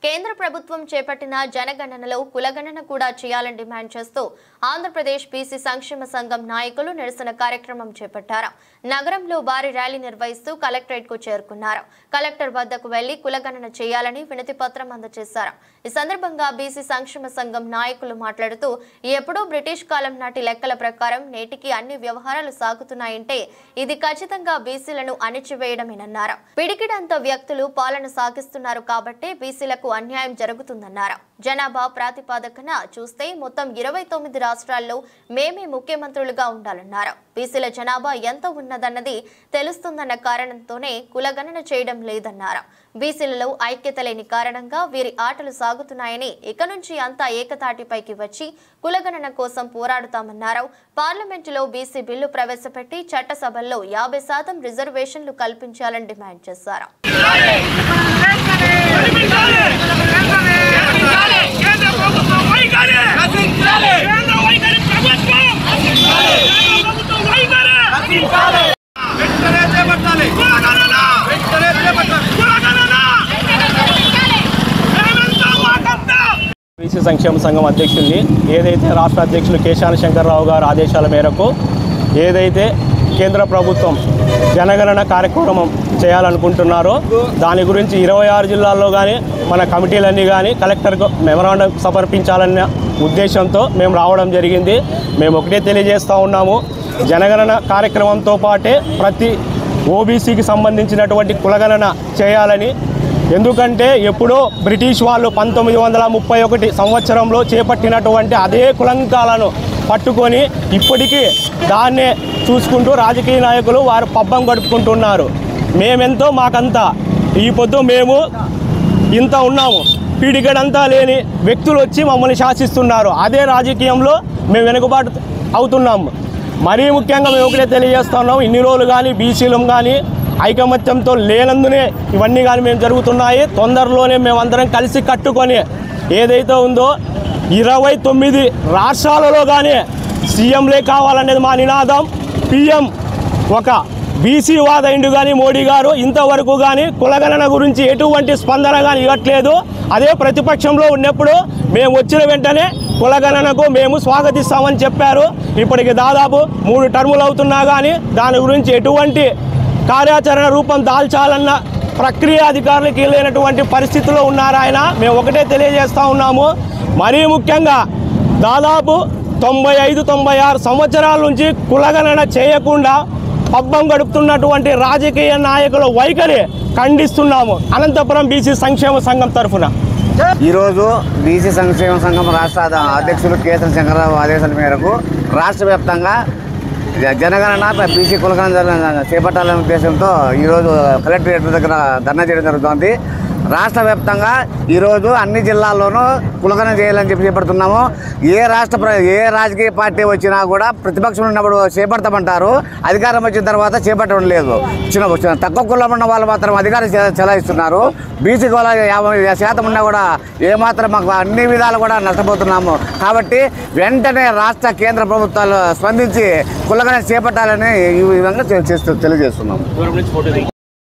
కేంద్ర ప్రభుత్వం చేపట్టిన జనగణనలో కులగణన కూడా చేయాలని డిమాండ్ చేస్తూ ఆంధ్రప్రదేశ్ బీసీ సంక్షేమ సంఘం నాయకులు నిరసన కార్యక్రమం చేపట్టారు. నగరంలో భారీ ర్యాలీ నిర్వహిస్తూ కలెక్టరేట్ కు చేరుకున్నారు. కలెక్టర్ వద్దకు వెళ్లి కులగణన చేయాలని వినతి పత్రం అందజేశారు. ఈ సందర్భంగా బీసీ సంక్షేమ సంఘం నాయకులు మాట్లాడుతూ ఎప్పుడూ బ్రిటిష్ కాలం నాటి లెక్కల ప్రకారం నేటికి అన్ని వ్యవహారాలు సాగుతున్నాయంటే ఇది ఖచ్చితంగా బీసీలను అణిచివేయడమేనన్నారు. పిడికిడంత వ్యక్తులు పాలన సాగిస్తున్నారు కాబట్టి బీసీలకు అన్యాయం జరుగుతుందన్నారు. జనాభా ప్రాతిపదికన చూస్తే మొత్తం 29 రాష్ట్రాల్లో మేమే ముఖ్యమంత్రులుగా ఉండాలన్నారు. బీసీల జనాభా ఎంత ఉన్నదన్నది తెలుస్తుందన్న కారణంతోనే కులగణన చేయడం లేదన్నారు. బీసీలలో ఐక్యత లేని కారణంగా వీరి ఆటలు సాగుతున్నాయని ఇక నుంచి అంతా ఏకతాటిపైకి వచ్చి కులగణన కోసం పోరాడుతామన్నారు. పార్లమెంటులో బీసీ బిల్లు ప్రవేశపెట్టి చట్టసభల్లో 50% రిజర్వేషన్లు కల్పించాలని డిమాండ్ చేశారు. బీసీ సంక్షేమ సంఘం అధ్యక్షుల్ని ఏదైతే రాష్ట్ర అధ్యక్షులు కేశాన శంకర్రావు గారి ఆదేశాల మేరకు ఏదైతే కేంద్ర ప్రభుత్వం జనగణన కార్యక్రమం చేయాలనుకుంటున్నారో దాని గురించి 26 జిల్లాల్లో కానీ మన కమిటీలన్నీ కానీ కలెక్టర్కు మెమరాండం సమర్పించాలన్న ఉద్దేశంతో మేము రావడం జరిగింది. మేము ఒకటే తెలియజేస్తూ ఉన్నాము, జనగణన కార్యక్రమంతో పాటే ప్రతి ఓబీసీకి సంబంధించినటువంటి కులగణన చేయాలని. ఎందుకంటే ఎప్పుడో బ్రిటిష్ వాళ్ళు 1931 సంవత్సరంలో చేపట్టినటువంటి అదే కులంకాలను పట్టుకొని ఇప్పటికీ దాన్నే చూసుకుంటూ రాజకీయ నాయకులు వారు పబ్బం గడుపుకుంటున్నారు. మేమెంతో మాకంతా ఈ పొద్దు మేము ఇంత ఉన్నాము, పీడికడంతా లేని వ్యక్తులు వచ్చి మమ్మల్ని శాసిస్తున్నారు. అదే రాజకీయంలో మేము వెనుకబాటు అవుతున్నాము. మరీ ముఖ్యంగా మేము ఒకటే తెలియజేస్తున్నాము, ఇన్ని రోజులు కానీ బీసీలం కానీ ఐకమత్యంతో లేనందునే ఇవన్నీ కానీ మేము జరుగుతున్నాయి. తొందరలోనే మేమందరం కలిసి కట్టుకొని ఏదైతే ఉందో 29 రాష్ట్రాలలో కానీ సీఎంలే కావాలనేది మా నినాదం. పిఎం ఒక బీసీ వాదైండు కానీ మోడీ గారు ఇంతవరకు కానీ కులగణన గురించి ఎటువంటి స్పందన కానీ ఇవ్వట్లేదు. అదే ప్రతిపక్షంలో ఉన్నప్పుడు మేము వచ్చిన వెంటనే కులగణనకు మేము స్వాగతిస్తామని చెప్పారు. ఇప్పటికి దాదాపు 3 టర్ములు అవుతున్నా కానీ దాని గురించి ఎటువంటి కార్యాచరణ రూపం దాల్చాలన్న ప్రక్రియ అధికారులకు లేనటువంటి పరిస్థితిలో ఉన్నారు ఆయన. మేము ఒకటే తెలియజేస్తూ ఉన్నాము, మరీ ముఖ్యంగా దాదాపు 95-96 సంవత్సరాల నుంచి కులగణన చేయకుండా పబ్బం గడుపుతున్నటువంటి రాజకీయ నాయకుల వైఖరి ఖండిస్తున్నాము. అనంతపురం బీసీ సంక్షేమ సంఘం తరఫున ఈరోజు బీసీ సంక్షేమ సంఘం రాష్ట్ర అధ్యక్షులు కేశాన శంకర్రావు ఆదేశాల మేరకు రాష్ట్ర వ్యాప్తంగా జనగణన బీసీ కులగణన చేపట్టాలనే ఉద్దేశంతో ఈరోజు కలెక్టరేట్ దగ్గర ధర్నా చేయడం జరుగుతోంది. రాష్ట్ర వ్యాప్తంగా ఈరోజు అన్ని జిల్లాల్లోనూ కులగణన చేయాలని చేపడుతున్నాము. ఏ రాజకీయ పార్టీ వచ్చినా కూడా ప్రతిపక్షం ఉన్నప్పుడు చేపడతామంటారు, అధికారం వచ్చిన తర్వాత చేపట్టడం లేదు. తక్కువ కులం ఉన్న వాళ్ళు మాత్రం అధికారం చెలాయిస్తున్నారు. బీసీ కుల 50% ఉన్నా కూడా ఏమాత్రం మాకు అన్ని విధాలు కూడా నష్టపోతున్నాము. కాబట్టి వెంటనే రాష్ట్ర కేంద్ర ప్రభుత్వాలు స్పందించి కులగణన చేపట్టాలని ఈ విధంగా తెలియజేస్తున్నాము.